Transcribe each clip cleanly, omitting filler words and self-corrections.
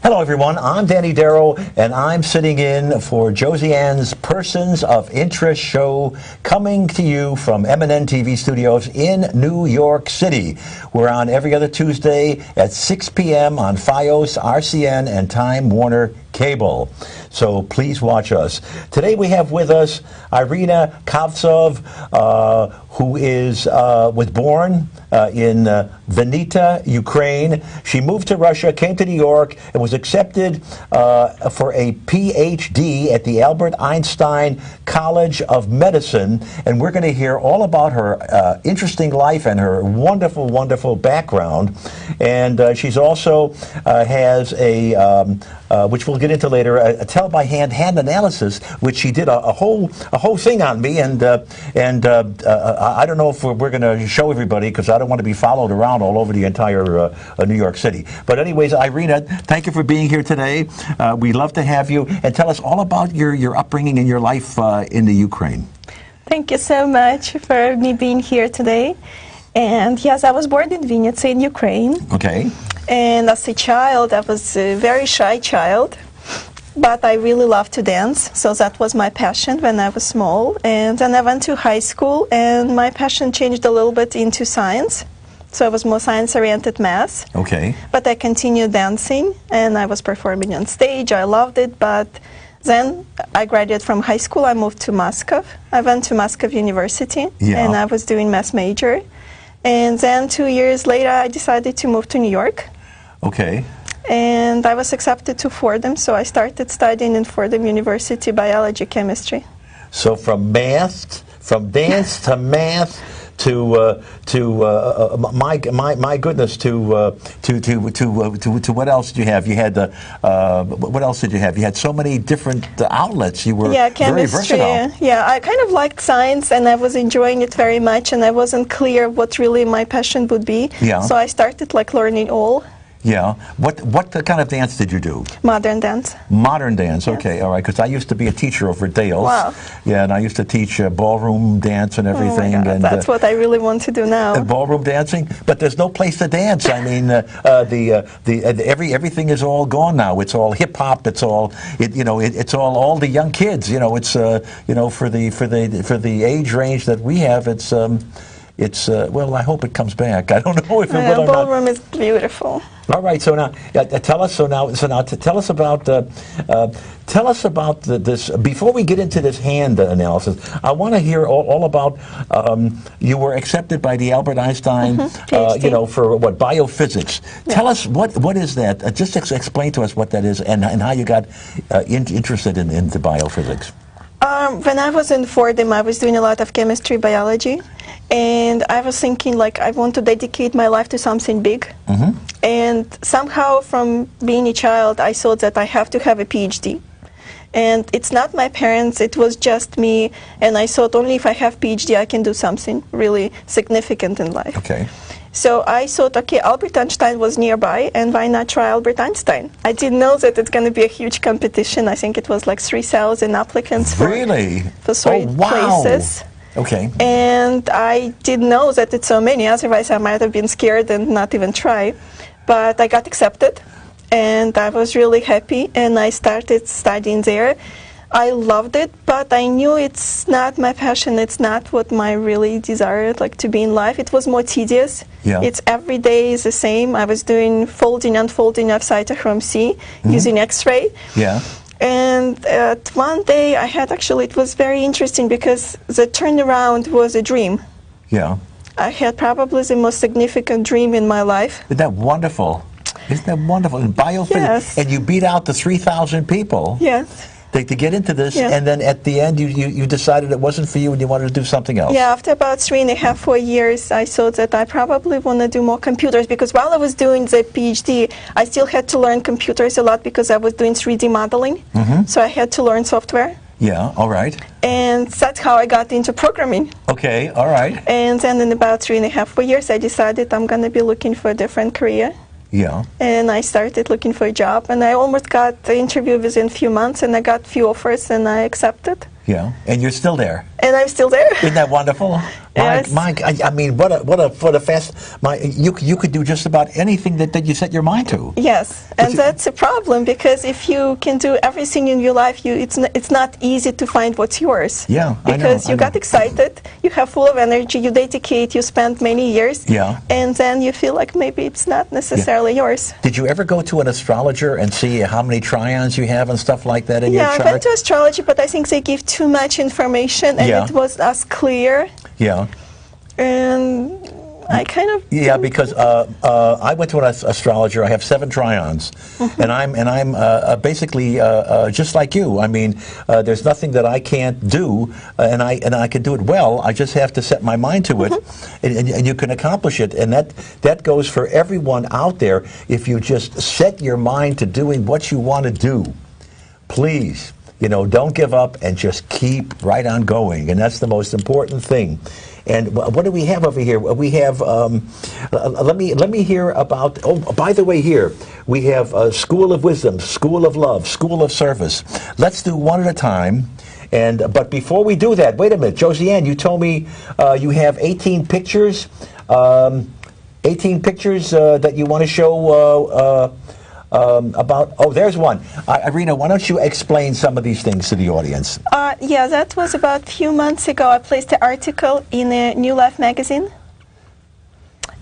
Hello everyone, I'm Danny Darrow and I'm sitting in for Josiane's Persons of Interest show, coming to you from MNN TV studios in New York City. We're on every other Tuesday at 6 p.m. on FiOS, RCN, and Time Warner Cable. So please watch us. Today we have with us Irina Kravtsov, who was born in Vinnytsia, Ukraine. She moved to Russia, came to New York, and was accepted for a PhD at the Albert Einstein College of Medicine. And we're going to hear all about her interesting life and her wonderful, wonderful background. And she's also has a, which we'll get into later, a Tellbyhand hand analysis, which she did a whole thing on me. And I don't know if we're going to show everybody, because I don't want to be followed around all over the entire New York City. But anyways, Irina, thank you for being here today. We love to have you. And tell us all about your upbringing and your life in the Ukraine. Thank you so much for me being here today. And yes, I was born in Vinnytsia in Ukraine. Okay. And as a child, I was a very shy child. But I really loved to dance, so that was my passion when I was small. And then I went to high school, and my passion changed a little bit into science. So I was more science-oriented math. Okay. But I continued dancing, and I was performing on stage. I loved it, but then I graduated from high school. I moved to Moscow. I went to Moscow University, and I was doing math major. And then 2 years later, I decided to move to New York. Okay. And I was accepted to Fordham, so I started studying in Fordham University biology, chemistry. So from math, from dance to math to my goodness, to what else did you have? You had what else did you have? You had so many different outlets. You were very versatile. Yeah, I kind of liked science, and I was enjoying it very much, and I wasn't clear what really my passion would be. Yeah. So I started like learning all. Yeah. What kind of dance did you do? Modern dance. Modern dance. Yes. Okay. All right. Because I used to be a teacher over at Dales. Wow. Yeah, and I used to teach ballroom dance and everything. Oh my God, and that's what I really want to do now. Ballroom dancing, but there's no place to dance. I mean, everything is all gone now. It's all hip hop. It's all it's all the young kids. It's for the age range that we have. Well, I hope it comes back. I don't know if it will or not. Ballroom is beautiful. All right. So now, tell us. Tell us about this. Before we get into this hand analysis, I want to hear all about. You were accepted by the Albert Einstein, for what, biophysics. Yeah. Tell us what is that? Just explain to us what that is and how you got interested in the biophysics. When I was in Fordham, I was doing a lot of chemistry, biology, and I was thinking, like, I want to dedicate my life to something big. Mm-hmm. And somehow, from being a child, I thought that I have to have a PhD. And it's not my parents, it was just me, and I thought only if I have PhD, I can do something really significant in life. Okay. So I thought, okay, Albert Einstein was nearby, and why not try Albert Einstein? I didn't know that it's going to be a huge competition. I think it was like 3,000 applicants for 3 places. Okay. And I didn't know that it's so many, otherwise I might have been scared and not even try. But I got accepted, and I was really happy, and I started studying there. I loved it, but I knew it's not my passion. It's not what I really desired, like, to be in life. It was more tedious. Yeah. It's every day is the same. I was doing folding, unfolding of cytochrome C using X-ray. Yeah. And one day I had it was very interesting because the turnaround was a dream. Yeah. I had probably the most significant dream in my life. Isn't that wonderful? Isn't that wonderful? In biophysics, yes. And you beat out the 3,000 people. Yes. To get into this, and then at the end you decided it wasn't for you and you wanted to do something else. Yeah, after about 3.5, 4 years, I thought that I probably want to do more computers, because while I was doing the PhD, I still had to learn computers a lot because I was doing 3D modeling, so I had to learn software. Yeah, all right. And that's how I got into programming. Okay, all right. And then in about 3.5, 4 years, I decided I'm going to be looking for a different career. Yeah. And I started looking for a job, and I almost got the interview within a few months, and I got a few offers, and I accepted. Yeah, and you're still there. And I'm still there. Isn't that wonderful? Yes. I mean, what a fast. You could do just about anything that you set your mind to. Yes, and that's a problem because if you can do everything in your life, it's not easy to find what's yours. Yeah, because I know. you got excited, you have full of energy, you dedicate, you spend many years, Yeah. and then you feel like maybe it's not necessarily yours. Did you ever go to an astrologer and see how many trions you have and stuff like that in your Yeah, chart? I went to astrology, but I think they give too much information, and Yeah. it was as clear. Yeah. And I kind of because I went to an astrologer. I have 7 trions, and I'm basically just like you. I mean, there's nothing that I can't do, and I can do it well. I just have to set my mind to it, and you can accomplish it. And that goes for everyone out there. If you just set your mind to doing what you want to do, please, don't give up and just keep right on going. And that's the most important thing. And what do we have over here? We have, let me hear about, oh, by the way, here, we have School of Wisdom, School of Love, School of Service. Let's do one at a time. But before we do that, wait a minute, Josiane, you told me you have 18 pictures, 18 pictures that you want to show about, oh, there's one. Irina, why don't you explain some of these things to the audience? yeah, that was about a few months ago. I placed an article in a New Life magazine.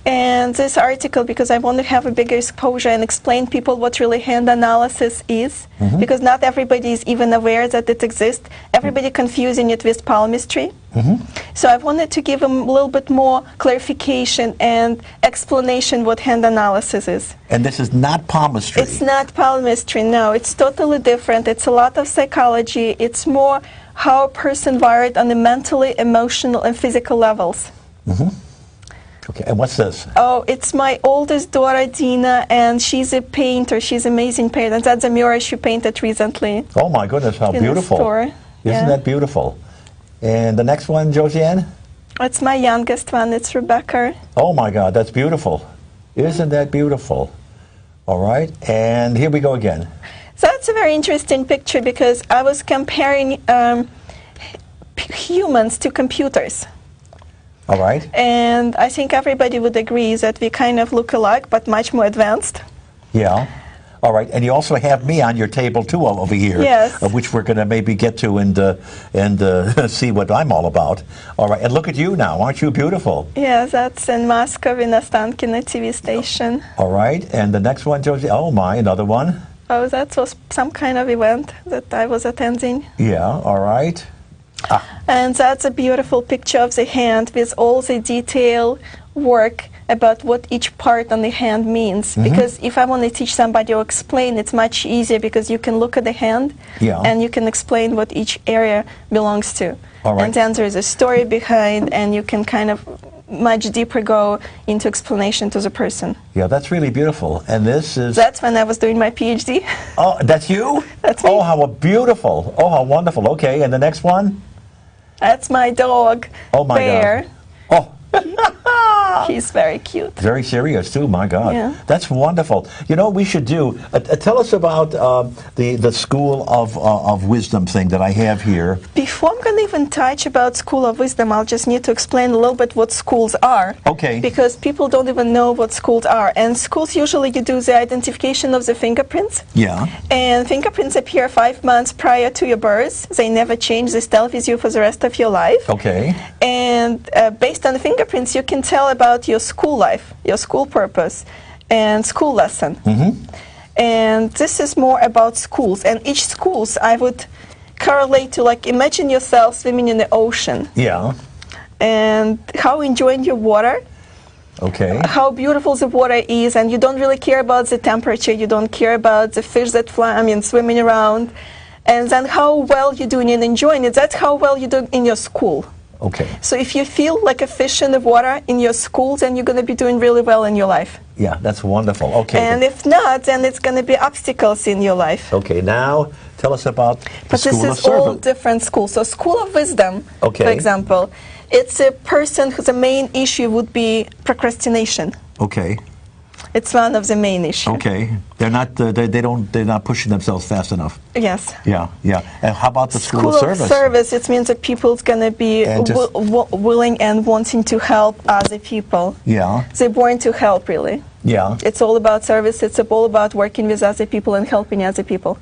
And this article, because I want to have a bigger exposure and explain people what really hand analysis is, because not everybody is even aware that it exists. Everybody confusing it with palmistry. So I wanted to give them a little bit more clarification and explanation what hand analysis is. And this is not palmistry. It's not palmistry, no. It's totally different. It's a lot of psychology. It's more how a person wired on the mentally, emotional, and physical levels. Okay, and what's this? Oh, it's my oldest daughter, Dina, and she's a painter. She's an amazing painter. And that's a mural she painted recently. Oh my goodness, how in beautiful. The store. Isn't that beautiful? And the next one, Josiane? It's my youngest one. It's Rebecca. Oh my God, that's beautiful. Isn't that beautiful? All right, and here we go again. So that's a very interesting picture because I was comparing humans to computers. All right. And I think everybody would agree that we kind of look alike, but much more advanced. Yeah. All right, and you also have me on your table too over here, Yes. Which we're going to maybe get to and see what I'm all about. All right, and look at you now, aren't you beautiful? Yes, that's in Moscow in Ostankino TV station. All right, and the next one, Josie. Oh my, another one. Oh, that was some kind of event that I was attending. Yeah. All right. And that's a beautiful picture of the hand with all the detail work about what each part on the hand means. Because if I want to teach somebody or explain, it's much easier because you can look at the hand and you can explain what each area belongs to. All right. And then there's a story behind, and you can kind of much deeper go into explanation to the person. Yeah, that's really beautiful. And this is... That's when I was doing my PhD. Oh, that's you? That's me. Oh, how beautiful. Oh, how wonderful. Okay, and the next one? That's my dog, Oh, my Bear. God. Oh. He's very cute. Very serious, too, my God. Yeah. That's wonderful. You know, we should do... tell us about the School of Wisdom thing that I have here. Before I'm going to even touch about School of Wisdom, I'll just need to explain a little bit what schools are. Okay. Because people don't even know what schools are. And schools, usually you do the identification of the fingerprints. Yeah. And fingerprints appear 5 months prior to your birth. They never change. They stay with you for the rest of your life. Okay. And based on the fingerprints, you can tell about your school life, your school purpose, and school lesson. And this is more about schools. And each schools, I would correlate to, like, imagine yourself swimming in the ocean. Yeah. And how enjoying your water. Okay. How beautiful the water is, and you don't really care about the temperature. You don't care about the fish that fly, swimming around. And then how well you're doing and enjoying it. That's how well you're doing in your school. Okay. So if you feel like a fish in the water in your school, then you're going to be doing really well in your life. Yeah, that's wonderful. Okay. And if not, then it's going to be obstacles in your life. Okay, now tell us about the But School this of is all Servant. different schools. So School of Wisdom, Okay. for example, it's a person whose main issue would be procrastination. Okay. It's one of the main issues. Okay, they're not. They're not pushing themselves fast enough. Yes. Yeah, yeah. And how about the school of service? Service. It means that people's gonna be willing and wanting to help other people. Yeah. They're born to help, really. Yeah. It's all about service. It's all about working with other people and helping other people.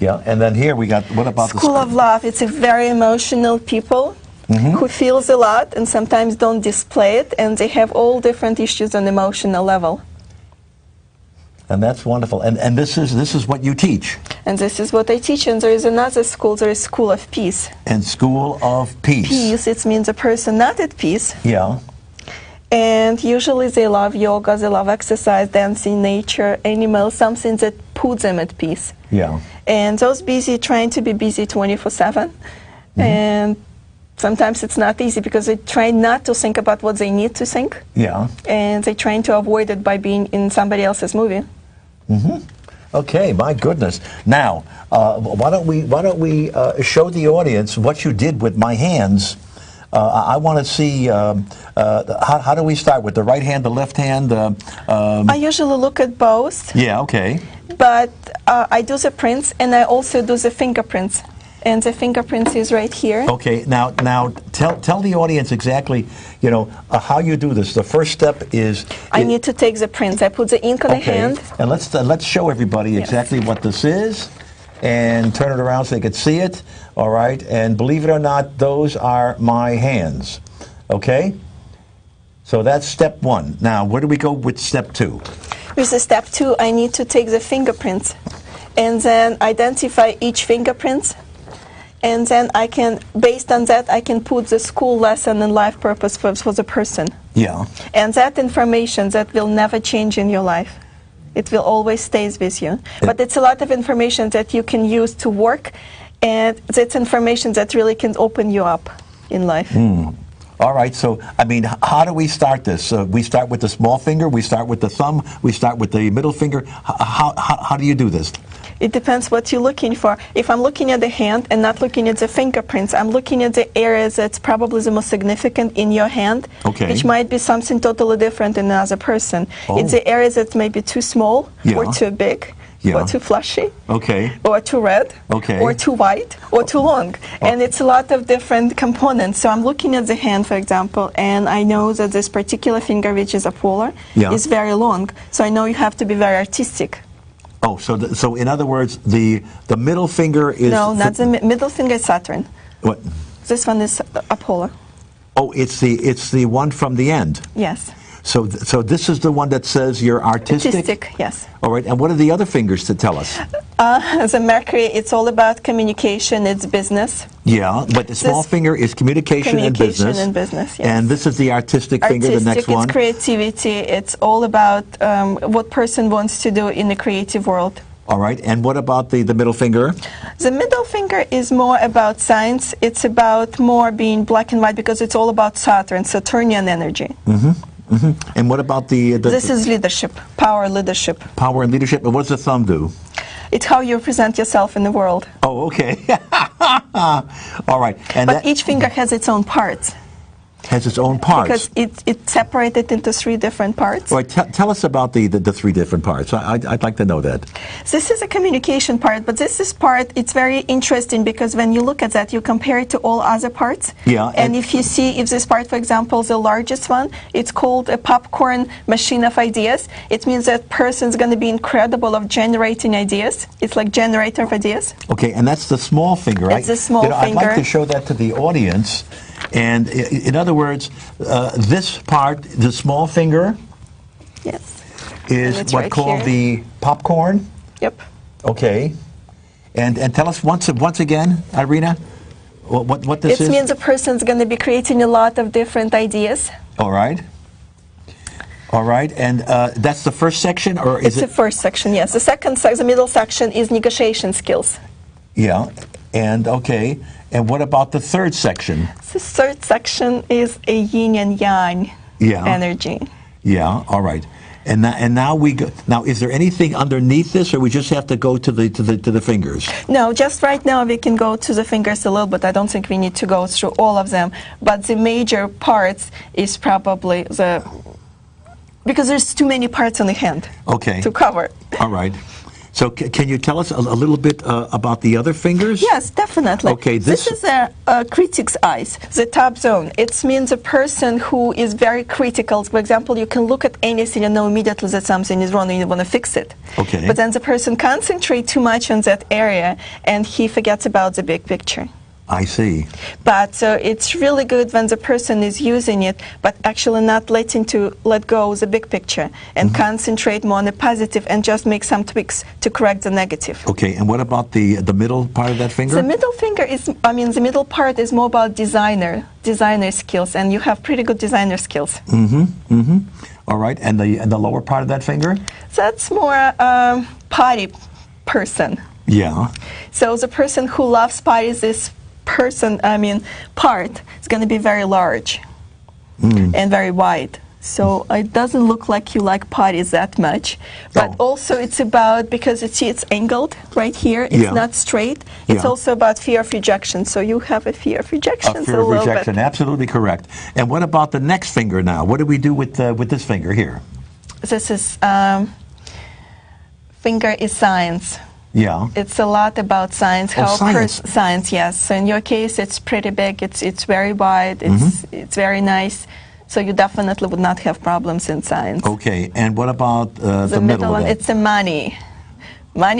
Yeah. And then here we got. What about School of Love? It's a very emotional people. Who feels a lot and sometimes don't display it, and they have all different issues on emotional level. And that's wonderful. And this is what you teach. And this is what I teach. And there is another school. There is School of Peace. And School of Peace. Peace. It means a person not at peace. Yeah. And usually they love yoga, they love exercise, dancing, nature, animals, something that puts them at peace. Yeah. And those busy, trying to be busy 24/7, and sometimes it's not easy because they try not to think about what they need to think. Yeah. And they're trying to avoid it by being in somebody else's movie. Okay, my goodness. Now, why don't we show the audience what you did with my hands? I want to see how do we start with the right hand, the left hand? I usually look at both. Yeah. Okay. But I do the prints and I also do the fingerprints. And the fingerprints is right here. Okay. Now tell the audience exactly, how you do this. The first step is I need to take the prints. I put the ink on the hand. And let's show everybody exactly what this is, and turn it around so they can see it. All right. And believe it or not, those are my hands. Okay. So that's step one. Now, where do we go with step two? With the step two, I need to take the fingerprints and then identify each fingerprint. And then I can, based on that, I can put the school lesson and life purpose for the person. Yeah. And that information that will never change in your life. It will always stays with you. But it's a lot of information that you can use to work, and that's information that really can open you up in life. All right, so, how do we start this? We start with the small finger, we start with the thumb, we start with the middle finger. How do you do this? It depends what you're looking for. If I'm looking at the hand and not looking at the fingerprints, I'm looking at the areas that's probably the most significant in your hand, which might be something totally different in another person. It's the areas that may be too small or too big. Or too flashy, or too red, or too white, or too long. And it's a lot of different components. So I'm looking at the hand, for example, and I know that this particular finger, which is a polar, is very long. So I know you have to be very artistic. Oh, so in other words, the middle finger is... No, not the middle finger is Saturn. What? This one is a polar. Oh, it's the one from the end. Yes. So this is the one that says you're artistic? Artistic, yes. All right, and what are the other fingers to tell us? The Mercury, it's all about communication, it's business. Yeah, but the small finger is communication and business. Communication and business, yes. And this is the artistic finger, the next one? It's creativity, it's all about what person wants to do in the creative world. All right, and what about the middle finger? The middle finger is more about science, it's about more being black and white because it's all about Saturn, Saturnian energy. And what about this is leadership, power leadership. Power and leadership, and what does the thumb do? It's how you present yourself in the world. Oh, okay. All right. But each finger has its own parts. Has its own parts. Because it's separated into 3 different parts. All right, tell us about the 3 different parts. I'd like to know that. This is a communication part, but this part, it's very interesting because when you look at that, you compare it to all other parts. Yeah. And if you see, if this part, for example, the largest one, it's called a popcorn machine of ideas. It means that person's going to be incredible of generating ideas. It's like generator of ideas. Okay, and that's the small finger, right? It's the small finger. I'd like to show that to the audience. And in other words, this part, the small finger, is what's called the popcorn. Yep. Okay. And tell us once again, Irina, what this is. It means a person's going to be creating a lot of different ideas. All right. All right, and that's the first section, or is it? It's the first section, yes. The second, the middle section is negotiation skills. Yeah, and okay. And what about the third section? The third section is a yin and yang energy. Yeah, all right. And now we go. Now, is there anything underneath this, or we just have to go to the fingers? No, just right now we can go to the fingers a little bit. I don't think we need to go through all of them. But the major parts is probably because there's too many parts on the hand Okay. to cover. All right. So can you tell us a little bit about the other fingers? Yes, definitely. Okay, this is a critic's eyes, the top zone. It means a person who is very critical. For example, you can look at anything and know immediately that something is wrong and you want to fix it. Okay. But then the person concentrates too much on that area and he forgets about the big picture. I see. But so it's really good when the person is using it, but actually not let go of the big picture and concentrate more on the positive and just make some tweaks to correct the negative. Okay, and what about the middle part of that finger? The middle finger is, the middle part is more about designer skills, and you have pretty good designer skills. All right, and the lower part of that finger? That's more party person. Yeah. So the person who loves parties, this part is going to be very large and very wide. So it doesn't look like you like parties that much. But also it's about, because it's angled right here, it's not straight. It's also about fear of rejection. So you have a fear of rejection. A fear of rejection, absolutely correct. And what about the next finger now? What do we do with this finger here? This is, finger is science. Yeah. It's a lot about science. Science. Science, yes. So in your case, it's pretty big. It's very wide. It's very nice. So you definitely would not have problems in science. Okay. And what about the middle one? of that? It's a money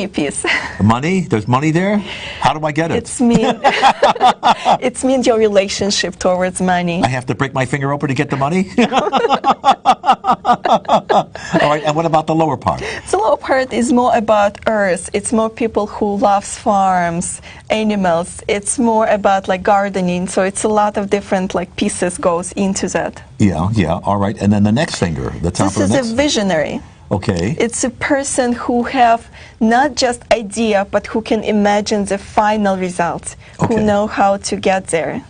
piece. Money? There's money there? How do I get it? It means your relationship towards money. I have to break my finger open to get the money? All right, and what about the lower part? The lower part is more about earth. It's more people who loves farms, animals. It's more about like gardening. So it's a lot of different like pieces goes into that. Yeah, all right. And then the next finger, the top of the next. This is a visionary. Okay. It's a person who have not just idea, but who can imagine the final results, who know how to get there.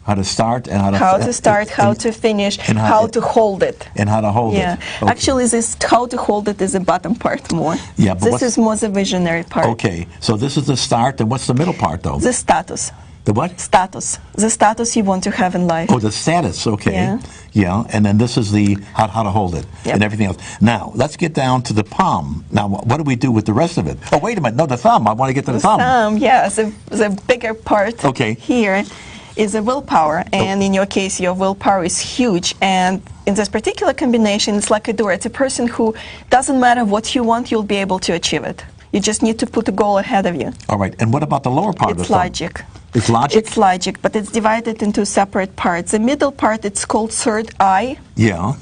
How to start and how to start, how to finish, and how to hold it. And how to hold it. Okay. Actually, this how to hold it is the bottom part more. Yeah, but this is more the visionary part. Okay, so this is the start, and what's the middle part, though? The status. The what? Status. The status you want to have in life. Oh, the status, okay. Yeah, and then this is the how to hold it and everything else. Now, let's get down to the palm. Now, what do we do with the rest of it? Oh, wait a minute. No, the thumb. I want to get to the thumb. Thumb, yes. The bigger part here is a willpower. And in your case, your willpower is huge. And in this particular combination, it's like a door. It's a person who doesn't matter what you want, you'll be able to achieve it. You just need to put a goal ahead of you. All right. And what about the lower part of the thumb? It's logic. It's logic? It's logic, but it's divided into separate parts. The middle part, it's called third eye. Yeah.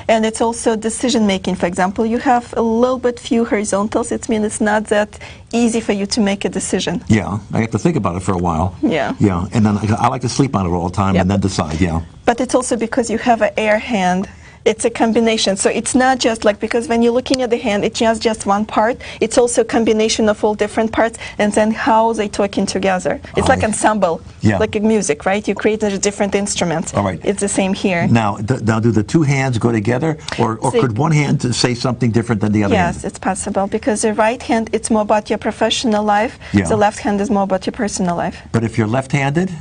And it's also decision making. For example, you have a little bit few horizontals. It means it's not that easy for you to make a decision. Yeah, I have to think about it for a while. Yeah. Yeah, and then I like to sleep on it all the time and then decide, But it's also because you have an air hand. It's a combination. So it's not just like, because when you're looking at the hand, it's just one part. It's also a combination of all different parts and then how they talking together. It's like ensemble, like a music, right? You create different instruments. All right. It's the same here. Now do the two hands go together, or could one hand say something different than the other hand? Yes, it's possible, because the right hand, it's more about your professional life. The left hand is more about your personal life. But if you're left-handed?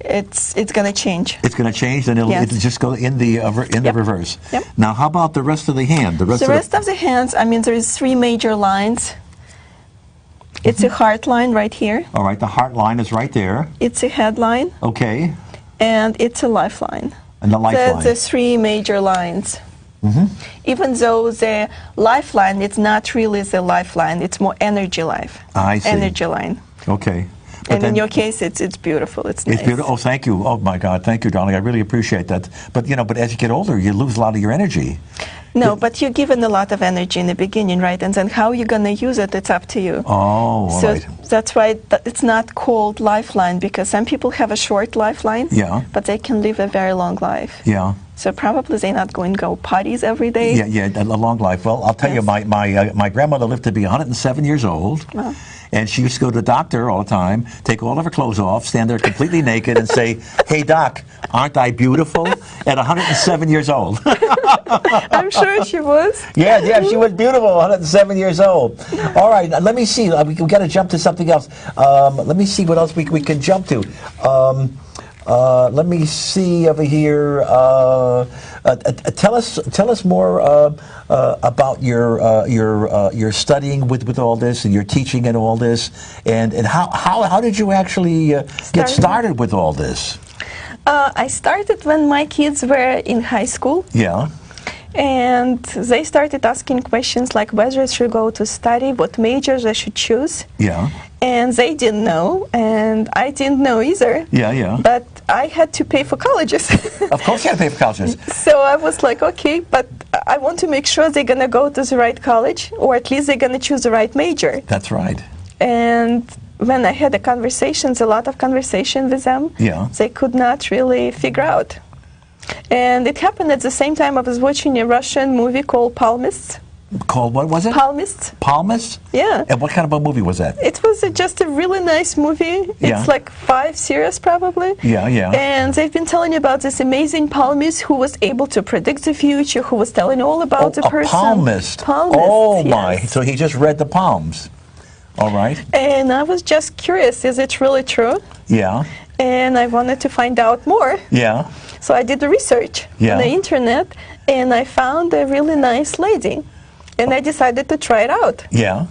It's going to change. It's going to change, then it'll just go in the reverse. Yep. Now, how about the rest of the hand? The rest of the hands, there is three major lines. It's a heart line right here. All right, the heart line is right there. It's a head line. Okay. And it's a lifeline. And the lifeline. The three major lines. Even though the lifeline, it's not really the lifeline, it's more energy life. I see. Energy line. Okay. But in your case, it's beautiful. It's nice. It's beautiful. Oh, thank you. Oh my God, thank you, darling. I really appreciate that. But but as you get older, you lose a lot of your energy. No, but you're given a lot of energy in the beginning, right? And then how you're going to use it, it's up to you. Oh, all right. That's why it's not called lifeline, because some people have a short lifeline, but they can live a very long life. Yeah. So probably they're not going to go parties every day. Yeah, a long life. Well, I'll tell you, my grandmother lived to be 107 years old. Wow. And she used to go to the doctor all the time, take all of her clothes off, stand there completely naked and say, "Hey, doc, aren't I beautiful?" At 107 years old. I'm sure she was. Yeah, she was beautiful, 107 years old. All right, let me see. We've got to jump to something else. Let me see what else we can jump to. Let me see over here. Tell us more about your studying with all this and your teaching and all this, and how did you actually get started with all this? I started when my kids were in high school. Yeah. And they started asking questions like whether I should go to study, what majors I should choose. Yeah. And they didn't know, and I didn't know either. Yeah, yeah. But I had to pay for colleges. Of course you had to pay for colleges. So I was like, okay, but I want to make sure they're going to go to the right college, or at least they're going to choose the right major. That's right. And when I had a lot of conversation with them, yeah, they could not really figure out. And it happened at the same time I was watching a Russian movie called Palmists. Called what was it? Palmists. Palmists? Yeah. And what kind of a movie was that? It was just a really nice movie. Yeah. It's like 5 series probably. Yeah, yeah. And they've been telling you about this amazing palmist who was able to predict the future, who was telling all about the person. Palmist. Palmist. Oh, yes. my. So he just read the palms. All right. And I was just curious, is it really true? Yeah. And I wanted to find out more. Yeah. So I did the research on the internet, and I found a really nice lady. And I decided to try it out. Yeah.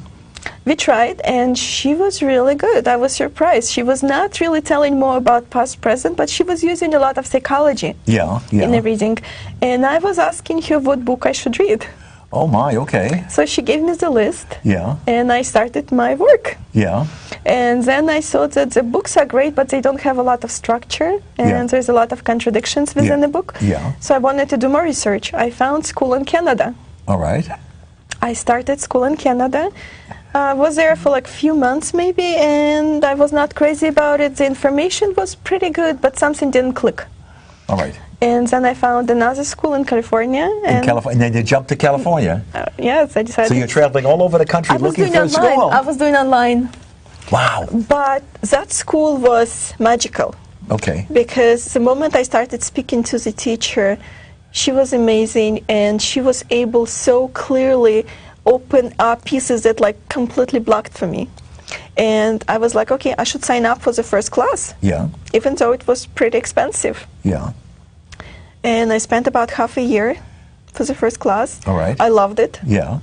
We tried, and she was really good. I was surprised. She was not really telling more about past, present, but she was using a lot of psychology in the reading. And I was asking her what book I should read. Oh, my, okay. So she gave me the list. Yeah. And I started my work. Yeah. And then I saw that the books are great, but they don't have a lot of structure, and there's a lot of contradictions within the book. Yeah. So I wanted to do more research. I found school in Canada. All right. I started school in Canada. I was there for like a few months maybe, and I was not crazy about it. The information was pretty good, but something didn't click. All right. And then I found another school in California. And then you jumped to California. Yes, I decided. So you're traveling all over the country looking for a school. I was doing online. Wow. But that school was magical. Okay. Because the moment I started speaking to the teacher, she was amazing, and she was able so clearly open up pieces that like completely blocked for me. And I was like, okay, I should sign up for the first class. Yeah. Even though it was pretty expensive. Yeah. And I spent about half a year for the first class. All right. I loved it. Yeah.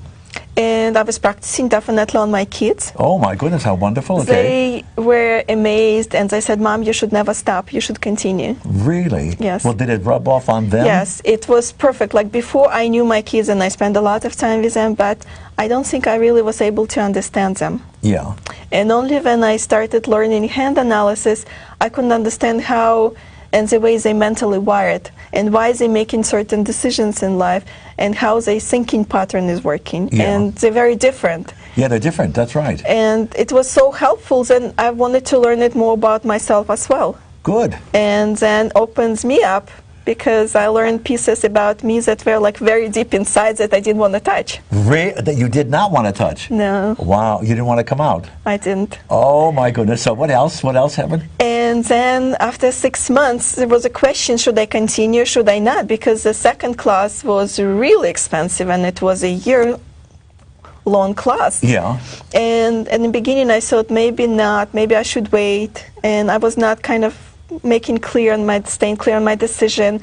And I was practicing definitely on my kids. Oh my goodness, how wonderful. Okay. They were amazed, and they said, Mom, you should never stop. You should continue. Really? Yes. Well, did it rub off on them? Yes, it was perfect. Like before I knew my kids and I spent a lot of time with them, but I don't think I really was able to understand them. Yeah. And only when I started learning hand analysis, I couldn't understand how and the way they mentally wired, and why they're making certain decisions in life, and how their thinking pattern is working. Yeah. And they're very different. Yeah, they're different, that's right. And it was so helpful, then I wanted to learn it more about myself as well. Good. And then opens me up, because I learned pieces about me that were like very deep inside that I didn't want to touch. That you did not want to touch? No. Wow, you didn't want to come out? I didn't. Oh my goodness, so what else? What else happened? And then after 6 months, there was a question, should I continue, should I not? Because the second class was really expensive, and it was a year-long class. Yeah. And in the beginning I thought maybe not, maybe I should wait. And I was not kind of staying clear on my decision.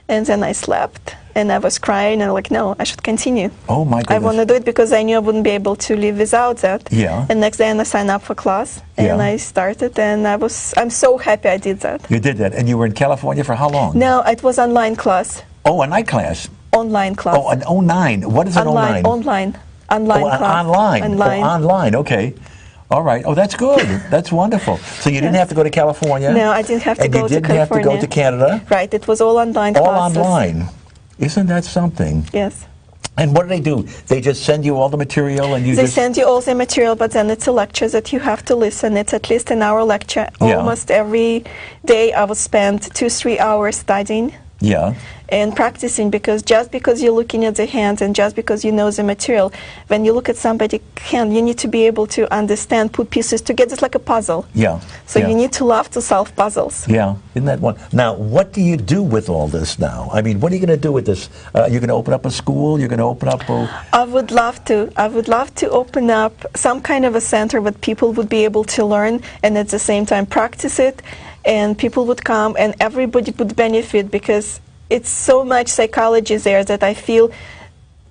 And then I slept, and I was crying, and like, no, I should continue. Oh my goodness. I want to do it because I knew I wouldn't be able to live without that. Yeah. And next day I signed up for class, and I started, and I'm so happy I did that. You did that, and you were in California for how long? No, it was online class. Oh, a night class? Online class. Oh, an 09. What is an 09? Online class. Online. Online. Oh, online, okay. All right. Oh, that's good. That's wonderful. So you didn't have to go to California? No, I didn't have to go to California. And you didn't have to go to Canada? Right. It was all online all classes. All online. Isn't that something? Yes. And what do? They just send you all the material, and They send you all the material, but then it's a lecture that you have to listen. It's at least an hour lecture. Yeah. Almost every day I would spend 2-3 hours studying. Yeah. And practicing, because just because you're looking at the hands and just because you know the material, when you look at somebody's hand, you need to be able to understand, put pieces together. It's like a puzzle. Yeah. So you need to love to solve puzzles. Yeah. Isn't that one? Now, what do you do with all this now? I mean, what are you going to do with this? You're going to open up a school? You're going to open up a... I would love to. I would love to open up some kind of a center where people would be able to learn and at the same time practice it. and people would come, and everybody would benefit because it's so much psychology there that I feel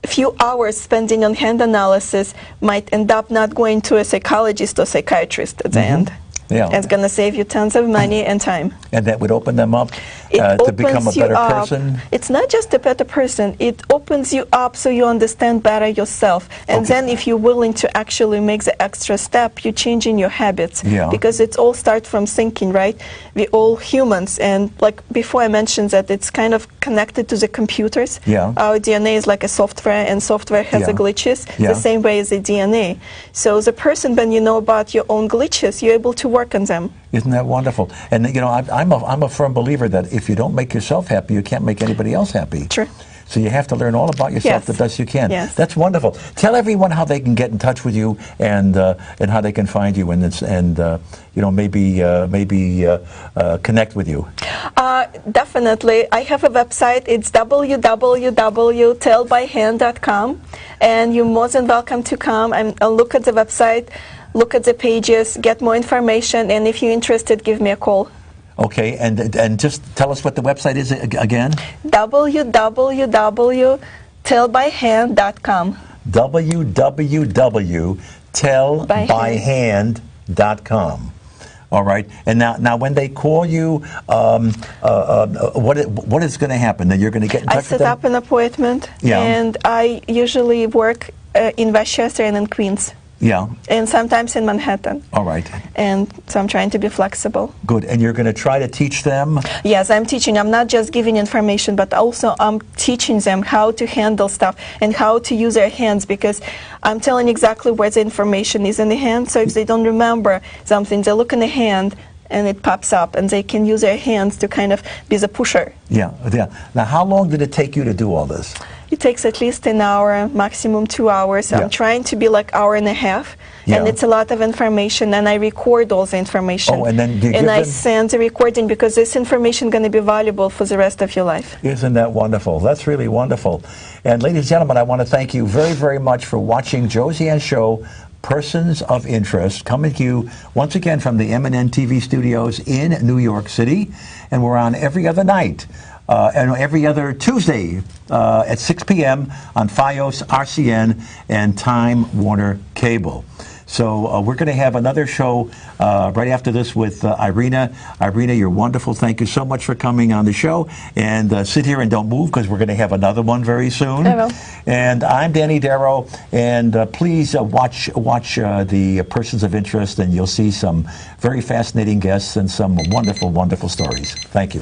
a few hours spending on hand analysis might end up not going to a psychologist or psychiatrist at the end. Yeah. It's going to save you tons of money and time. And that would open them up to become a better person? It's not just a better person. It opens you up so you understand better yourself. And then if you're willing to actually make the extra step, you're changing your habits. Yeah. Because it all starts from thinking, right? We're all humans. And like before I mentioned that it's kind of connected to the computers. Yeah. Our DNA is like a software, and software has the glitches the same way as the DNA. So the person, when you know about your own glitches, you're able to work on them. Isn't that wonderful? And you know, I'm a firm believer that if you don't make yourself happy, you can't make anybody else happy. True. So you have to learn all about yourself the best you can. Yes. That's wonderful. Tell everyone how they can get in touch with you and how they can find you and you know, maybe connect with you. Definitely. I have a website. It's www.tellbyhand.com, and you're more than welcome to come and look at the website, look at the pages, get more information, and if you're interested, give me a call. Okay, and just tell us what the website is again. www.tellbyhand.com. www.tellbyhand.com. All right, and now when they call you, what is going to happen? Then you're going to get in touch with them? I set up an appointment, and I usually work in Westchester and in Queens. Yeah. And sometimes in Manhattan. All right. And so I'm trying to be flexible. Good. And you're going to try to teach them? Yes, I'm teaching. I'm not just giving information, but also I'm teaching them how to handle stuff and how to use their hands, because I'm telling exactly where the information is in the hand. So if they don't remember something, they look in the hand and it pops up, and they can use their hands to kind of be the pusher. Yeah. Now, how long did it take you to do all this? It takes at least an hour, maximum 2 hours. I'm trying to be like hour and a half, and it's a lot of information, and I record all the information. Oh, and then I send the recording, because this information is going to be valuable for the rest of your life. Isn't that wonderful? That's really wonderful. And ladies and gentlemen, I want to thank you very, very much for watching Josiane's show, Persons of Interest, coming to you once again from the MNN TV studios in New York City, and we're on every other night. And every other Tuesday at 6 p.m. on Fios, RCN, and Time Warner Cable. So we're going to have another show right after this with Irina. Irina, you're wonderful. Thank you so much for coming on the show. And sit here and don't move, because we're going to have another one very soon. I will. And I'm Danny Darrow. And please watch the Persons of Interest, and you'll see some very fascinating guests and some wonderful, wonderful stories. Thank you.